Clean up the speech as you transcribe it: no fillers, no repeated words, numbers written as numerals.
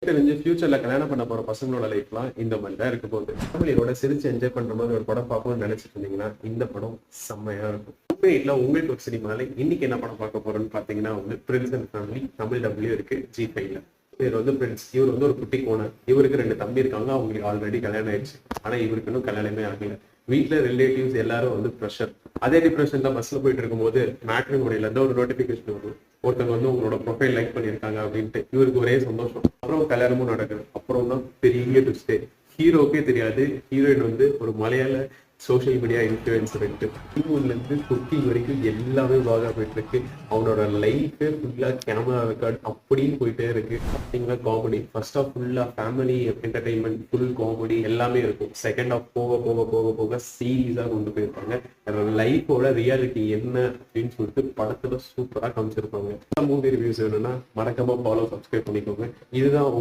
தெரிஞ்சு ஃபியூச்சர்ல கல்யாணம் பண்ண போற பசங்களோட லைஃப்லாம் இந்த மாதிரி தான் இருக்க போகுது. ஃபேமிலியோட சிரிச்சு என்ஜாய் பண்ற மாதிரி ஒரு படம் பார்க்கணும்னு நினைச்சிட்டு இருந்தீங்கன்னா இந்த படம் செம்மையா இருக்கும். உண்மையில உங்களுக்கு ஒரு சினிமால இன்னைக்கு என்ன படம் பார்க்க போறோம்னு பாத்தீங்கன்னா Prince and family Tamil W இருக்கு G5ல. இவர் பிரின்ஸ். இவர் ஒரு குட்டி கோணர். இவருக்கு 2 தம்பி இருக்காங்க. அவங்களுக்கு ஆல்ரெடி கல்யாணம் ஆயிடுச்சு. ஆனா இவருக்கு இன்னும் கல்யாணமே ஆகல. வீட்டுல ரிலேட்டிவ்ஸ் எல்லாரும் ப்ரெஷர். அதே டிப்ரெஷன் தான் பஸ்ல போயிட்டு இருக்கும்போது மேட்ரிமோனியில இருந்து ஒரு நோட்டிபிகேஷன் வரும். ஒருத்தவங்க உங்களோட ப்ரொஃபைல் லைக் பண்ணியிருக்காங்க அப்படின்ட்டு. இவருக்கு ஒரே சந்தோஷம். அப்புறம் கல்யாணமும் நடக்குது. அப்புறம் தான் பெரிய ட்விஸ்ட். ஹீரோக்கே தெரியாது ஹீரோயின் ஒரு மலையாள சோசியல் மீடியா இன்ஃபுளுசர் இருந்து குக்கிங் வரைக்கும் எல்லாமே பாகா போயிட்டு இருக்கு. அவனோட லைஃபே ஃபுல்லா கேமரா ரெக்கார்ட் அப்படின்னு போயிட்டே இருக்கு. பார்த்தீங்கன்னா காமெடி ஃபர்ஸ்ட் ஆஃப் ஃபுல்லா ஃபேமிலி என்டர்டைன்மெண்ட் ஃபுல் காமெடி எல்லாமே இருக்கும். செகண்ட் ஆஃப் போக போக போக போக சீரியஸா கொண்டு போயிருப்பாங்க. லைஃபோட ரியாலிட்டி என்ன அப்படின்னு சொல்லிட்டு படத்துல சூப்பரா காமிச்சிருப்பாங்க. மூவி ரிவ்யூஸ் வேணும்னா மறக்காம ஃபாலோ சப்ஸ்கிரைப் பண்ணிக்கோங்க. இதுதான்